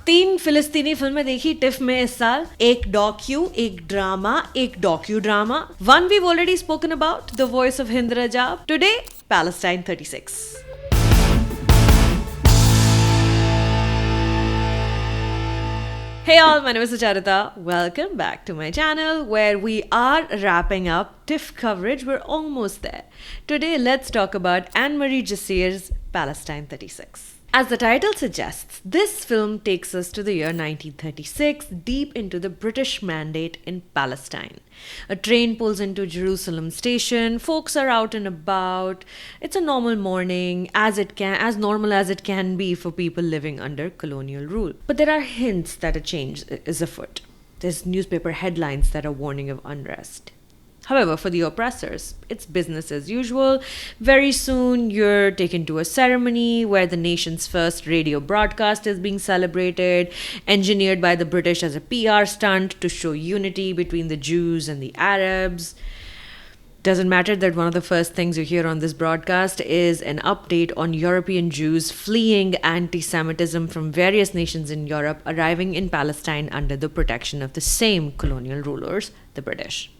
3 फिलिस्तीनी फिल्में देखी टिफ में इस साल. एक डॉक्यू, एक ड्रामा, एक docu drama. One we've already spoken about, The Voice of Hind Rajab. Today, Palestine 36. Hey all, my name is Sucharita. Welcome back to my channel where we are wrapping up TIFF coverage. We're almost there. Today, let's talk about Anne-Marie Jacir's Palestine 36. As the title suggests, this film takes us to the year 1936, deep into the British Mandate in Palestine. A train pulls into Jerusalem station, folks are out and about. It's a normal morning, as normal as it can be for people living under colonial rule. But there are hints that a change is afoot. There's newspaper headlines that are warning of unrest. However, for the oppressors, it's business as usual. Very soon, you're taken to a ceremony where the nation's first radio broadcast is being celebrated, engineered by the British as a PR stunt to show unity between the Jews and the Arabs. Doesn't matter that one of the first things you hear on this broadcast is an update on European Jews fleeing anti-Semitism from various nations in Europe, arriving in Palestine under the protection of the same colonial rulers, the British.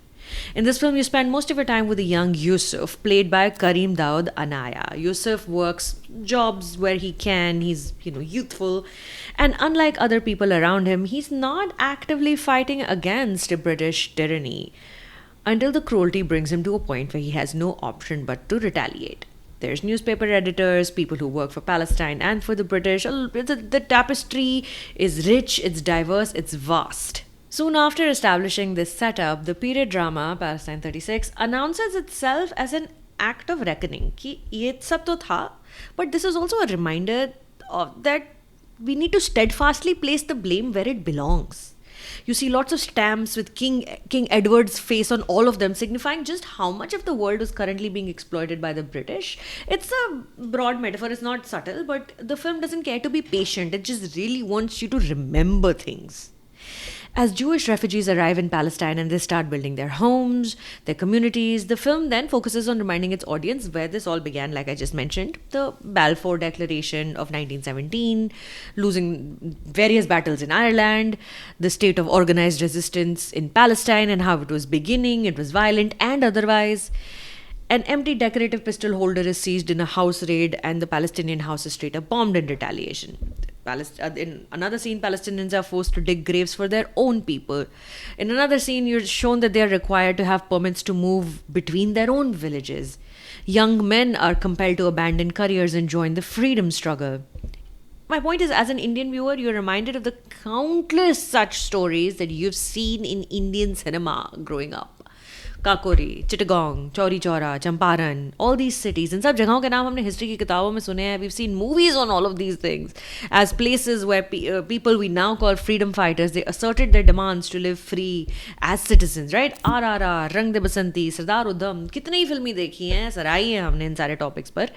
In this film, you spend most of your time with the young Yusuf, played by Karim Daoud Anaya. Yusuf works jobs where he can, he's, youthful, and unlike other people around him, he's not actively fighting against British tyranny until the cruelty brings him to a point where he has no option but to retaliate. There's newspaper editors, people who work for Palestine and for the British. The tapestry is rich, it's diverse, it's vast. Soon after establishing this setup, the period drama Palestine 36 announces itself as an act of reckoning. Ki ye sab to tha, but this is also a reminder that we need to steadfastly place the blame where it belongs. You see lots of stamps with King Edward's face on all of them, signifying just how much of the world is currently being exploited by the British. It's a broad metaphor, it's not subtle, but the film doesn't care to be patient. It just really wants you to remember things. As Jewish refugees arrive in Palestine and they start building their homes, their communities, the film then focuses on reminding its audience where this all began, like I just mentioned. The Balfour Declaration of 1917, losing various battles in Ireland, the state of organized resistance in Palestine and how it was beginning, it was violent and otherwise. An empty decorative pistol holder is seized in a house raid and the Palestinian house is straight up bombed in retaliation. In another scene, Palestinians are forced to dig graves for their own people. In another scene, you're shown that they are required to have permits to move between their own villages. Young men are compelled to abandon careers and join the freedom struggle. My point is, as an Indian viewer, you're reminded of the countless such stories that you've seen in Indian cinema growing up. Kakori, Chittagong, Chauri Chaura, Champaran, all these cities. In सब जगहों के नाम हमने history की किताबों में सुने हैं. We've seen movies on all of these things as places where people we now call freedom fighters, they asserted their demands to live free as citizens, right? RRR, Rang De Basanti, Sardar Udham, कितनी ही फिल्में देखी हैं, सराही हैं हमने इन सारे topics पर.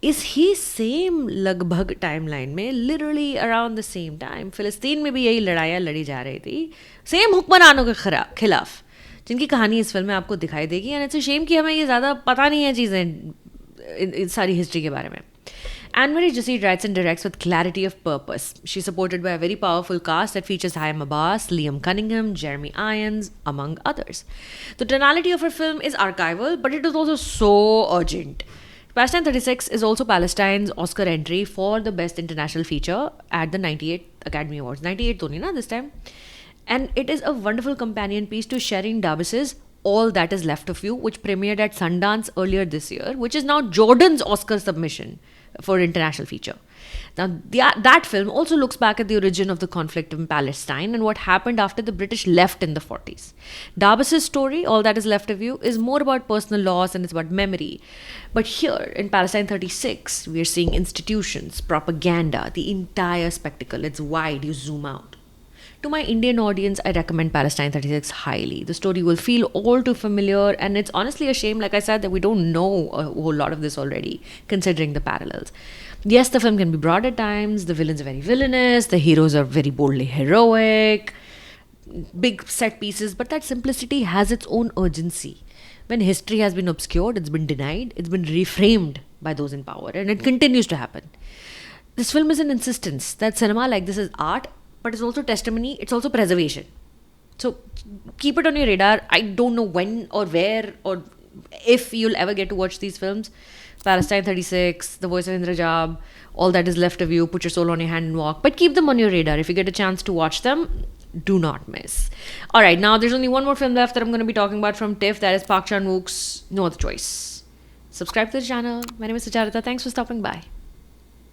इस ही same लगभग टाइमलाइन में literally around the same time फिलिस्तीन में भी यही लड़ाइयाँ लड़ी जा रही थी सेम हुक्मरानों के खिलाफ जिनकी कहानी इस फिल्म में आपको दिखाई देगी. एंड इट्स अ शेम कि हमें ये ज़्यादा पता नहीं है चीज़ें इन सारी हिस्ट्री के बारे में. Anne-Marie Jacir writes and directs with clarity of purpose. She's supported by a very powerful cast that features Hayam Abbas, Liam Cunningham, Jeremy Irons, among others. The tonality of her film is archival, but it is also so urgent. Palestine 36 is also Palestine's Oscar entry for the Best International Feature at the 98 Academy Awards. 98 to nahi na this time. And it is a wonderful companion piece to Shirin Dabis's All That Is Left of You, which premiered at Sundance earlier this year, which is now Jordan's Oscar submission for international feature. Now, that film also looks back at the origin of the conflict in Palestine and what happened after the British left in the 40s. Dabis's story, All That Is Left of You, is more about personal loss and it's about memory. But here, in Palestine 36, we are seeing institutions, propaganda, the entire spectacle. It's wide, you zoom out. To my Indian audience, I recommend Palestine 36 highly. The story will feel all too familiar, and it's honestly a shame, like I said, that we don't know a whole lot of this already, considering the parallels. Yes, the film can be broad at times, the villains are very villainous, the heroes are very boldly heroic, big set pieces, but that simplicity has its own urgency. When history has been obscured, it's been denied, it's been reframed by those in power, and it continues to happen. This film is an insistence that cinema like this is art, but it's also testimony, it's also preservation. So keep it on your radar. I don't know when or where or if you'll ever get to watch these films. Palestine 36, The Voice of Indrajab, All That Is Left of You, Put Your Soul on Your Hand and Walk. But keep them on your radar. If you get a chance to watch them, do not miss. Alright, now there's only one more film left that I'm going to be talking about from TIFF. That is Park Chan-wook's No Other Choice. Subscribe to the channel. My name is Sucharita. Thanks for stopping by.